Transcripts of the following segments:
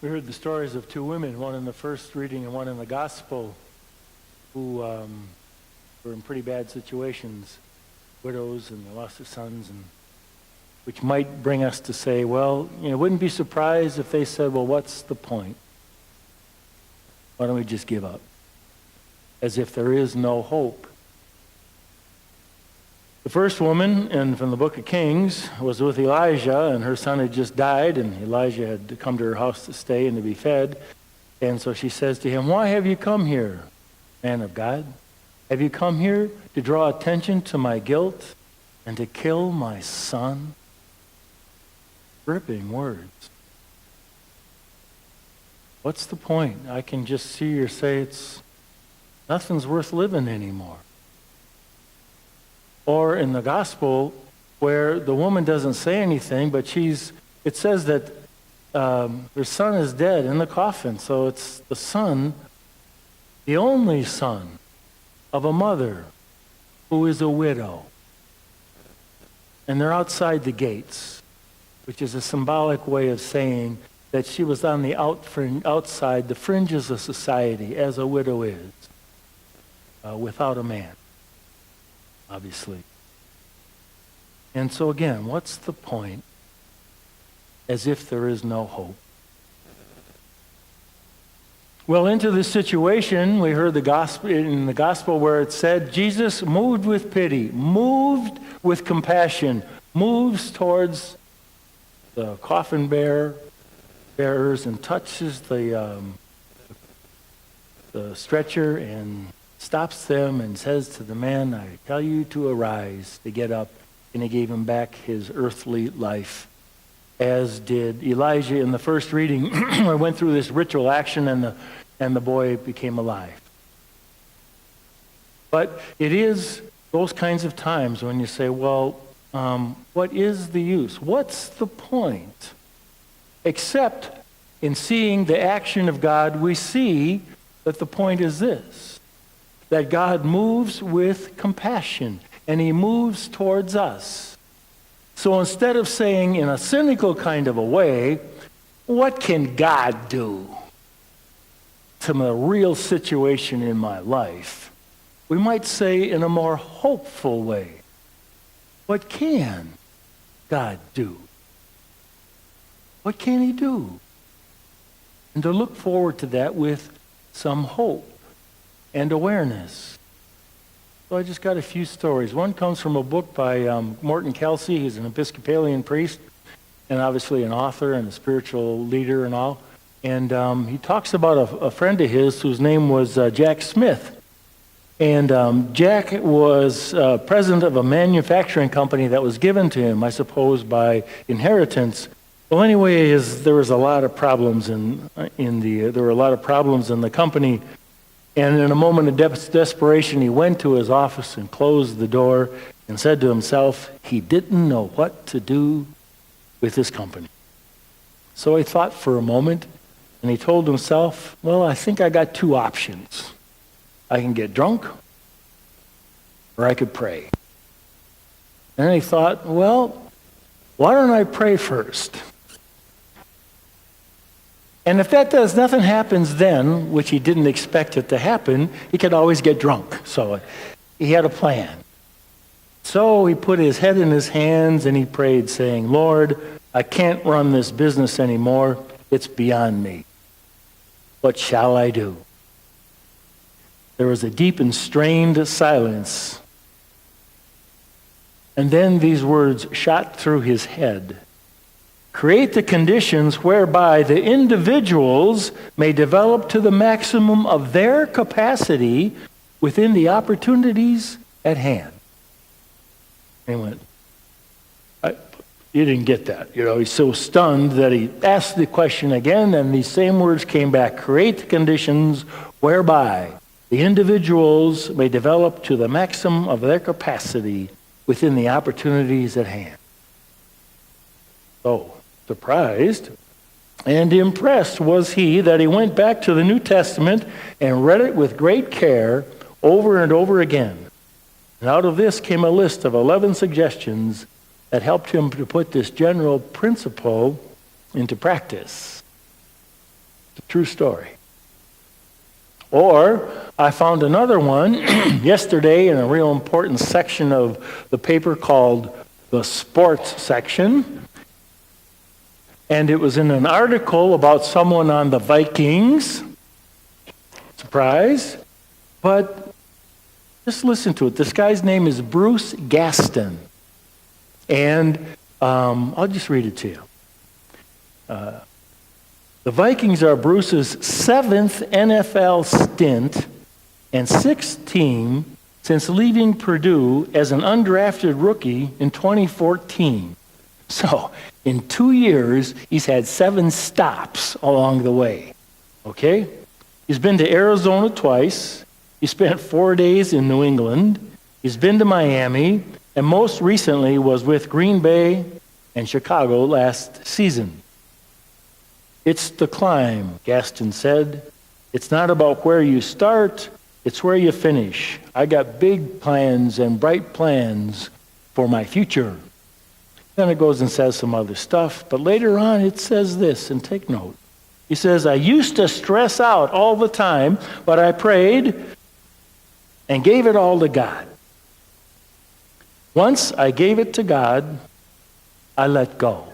We heard the stories of two women, one in the first reading and one in the gospel, who were in pretty bad situations, widows, and they lost their sons, and which might bring us to say, well, wouldn't be surprised if they said, well, what's the point? Why don't we just give up? As if there is no hope. The first woman, and from the book of Kings, was with Elijah, and her son had just died, and Elijah had to come to her house to stay and to be fed. And so she says to him, why have you come here, man of God? Have you come here to draw attention to my guilt and to kill my son? Gripping words. What's the point? I can just see her say nothing's worth living anymore. Or in the gospel, where the woman doesn't say anything, but it says that her son is dead in the coffin. So it's the son, the only son of a mother who is a widow. And they're outside the gates, which is a symbolic way of saying that she was on the outside, the fringes of society, as a widow is, without a man. Obviously. And so again, what's the point? As if there is no hope. Well, into this situation, we heard in the gospel where it said, Jesus moved with pity, moved with compassion, moves towards the coffin bearers and touches the stretcher and stops them and says to the man, I tell you to arise, to get up. And he gave him back his earthly life, as did Elijah in the first reading. I went through this ritual action and the boy became alive. But it is those kinds of times when you say, well, what is the use? What's the point? Except in seeing the action of God, we see that the point is this. That God moves with compassion, and he moves towards us. So instead of saying in a cynical kind of a way, what can God do to the real situation in my life? We might say in a more hopeful way, what can God do? What can he do? And to look forward to that with some hope and awareness. So I just got a few stories. One comes from a book by Morton Kelsey. He's an Episcopalian priest and obviously an author and a spiritual leader and all. And he talks about a friend of his whose name was Jack Smith. And Jack was president of a manufacturing company that was given to him, I suppose, by inheritance. Well, anyway, there was a lot of problems there were a lot of problems in the company. And in a moment of desperation, he went to his office and closed the door and said to himself, he didn't know what to do with his company. So he thought for a moment, and he told himself, well, I think I got two options. I can get drunk, or I could pray. And then he thought, well, why don't I pray first? And if nothing happens then, which he didn't expect it to happen, he could always get drunk. So he had a plan. So he put his head in his hands and he prayed, saying, Lord, I can't run this business anymore. It's beyond me. What shall I do? There was a deep and strained silence. And then these words shot through his head. Create the conditions whereby the individuals may develop to the maximum of their capacity within the opportunities at hand. And he went, you didn't get that. He's so stunned that he asked the question again, and these same words came back. Create the conditions whereby the individuals may develop to the maximum of their capacity within the opportunities at hand. So, surprised and impressed was he that he went back to the New Testament and read it with great care over and over again. And out of this came a list of 11 suggestions that helped him to put this general principle into practice. It's a true story. Or I found another one yesterday in a real important section of the paper called the sports section. And it was in an article about someone on the Vikings. Surprise. But just listen to it. This guy's name is Bruce Gaston. And I'll just read it to you. The Vikings are Bruce's 7th NFL stint and 6th team since leaving Purdue as an undrafted rookie in 2014. So, in 2 years, he's had 7 stops along the way. Okay? He's been to Arizona twice. He spent 4 days in New England. He's been to Miami, and most recently was with Green Bay and Chicago last season. It's the climb, Gaston said. It's not about where you start, it's where you finish. I got big plans and bright plans for my future. Then it goes and says some other stuff, but later on it says this, and take note. He says, I used to stress out all the time, but I prayed and gave it all to God. Once I gave it to God, I let go.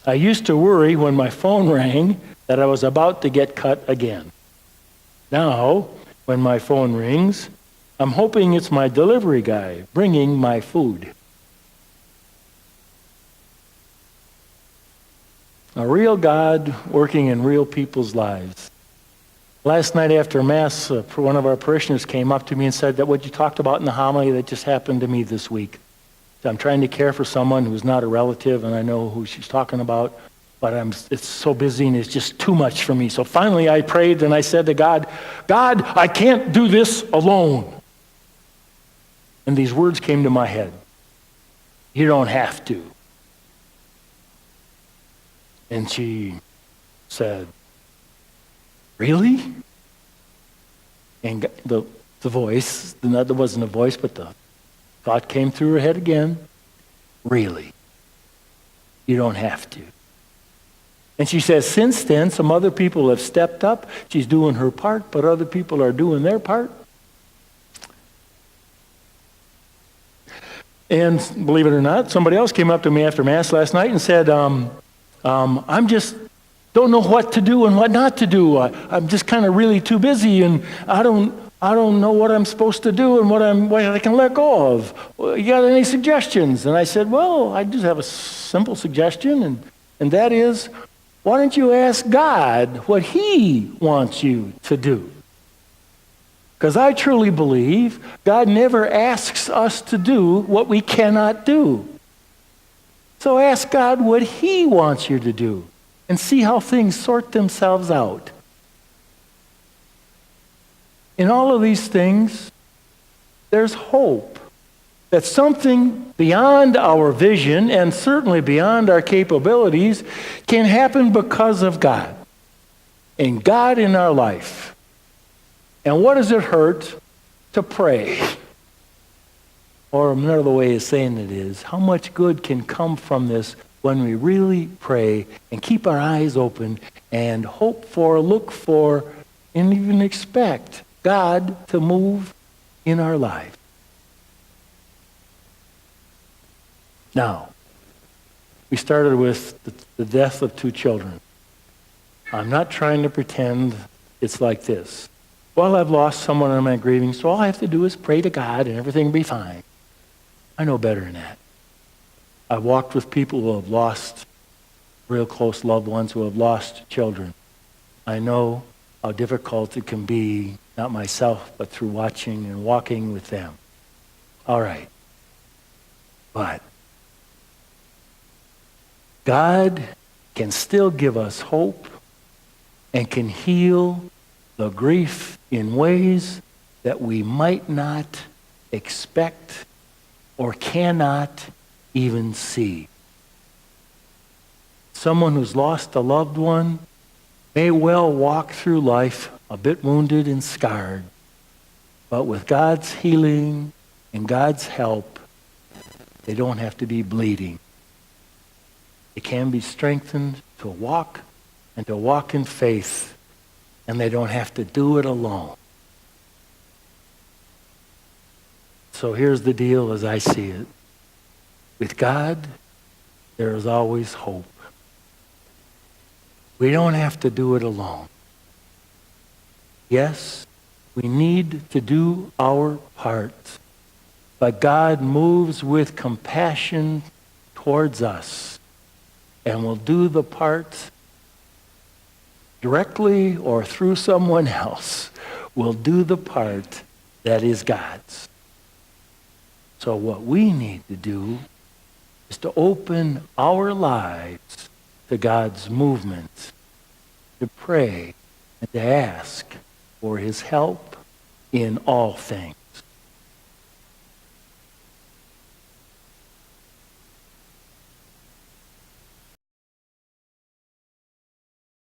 I used to worry when my phone rang that I was about to get cut again. Now, when my phone rings, I'm hoping it's my delivery guy bringing my food. A real God working in real people's lives. Last night after Mass, one of our parishioners came up to me and said that what you talked about in the homily that just happened to me this week. I'm trying to care for someone who's not a relative, and I know who she's talking about, but it's so busy and it's just too much for me. So finally I prayed and I said to God, God, I can't do this alone. And these words came to my head. You don't have to. And she said, really? And the voice, there wasn't a voice, but the thought came through her head again. Really? You don't have to. And she says, since then, some other people have stepped up. She's doing her part, but other people are doing their part. And believe it or not, somebody else came up to me after Mass last night and said, I'm just don't know what to do and what not to do. I'm just kind of really too busy, and I don't know what I'm supposed to do and what I can let go of. You got any suggestions? And I said, well, I just have a simple suggestion, and that is, why don't you ask God what He wants you to do? Because I truly believe God never asks us to do what we cannot do. So ask God what He wants you to do and see how things sort themselves out. In all of these things, there's hope that something beyond our vision and certainly beyond our capabilities can happen because of God and God in our life. And what does it hurt to pray? Or another way of saying it is, how much good can come from this when we really pray and keep our eyes open and hope for, look for, and even expect God to move in our life. Now, we started with the death of 2 children. I'm not trying to pretend it's like this. Well, I've lost someone and I'm grieving, so all I have to do is pray to God and everything will be fine. I know better than that. I've walked with people who have lost real close loved ones, who have lost children. I know how difficult it can be, not myself, but through watching and walking with them. All right. But God can still give us hope and can heal the grief in ways that we might not expect or cannot even see. Someone who's lost a loved one may well walk through life a bit wounded and scarred, but with God's healing and God's help, they don't have to be bleeding. They can be strengthened to walk and to walk in faith, and they don't have to do it alone. So here's the deal as I see it. With God, there is always hope. We don't have to do it alone. Yes, we need to do our part, but God moves with compassion towards us and will do the part directly or through someone else, will do the part that is God's. So what we need to do is to open our lives to God's movement, to pray and to ask for his help in all things.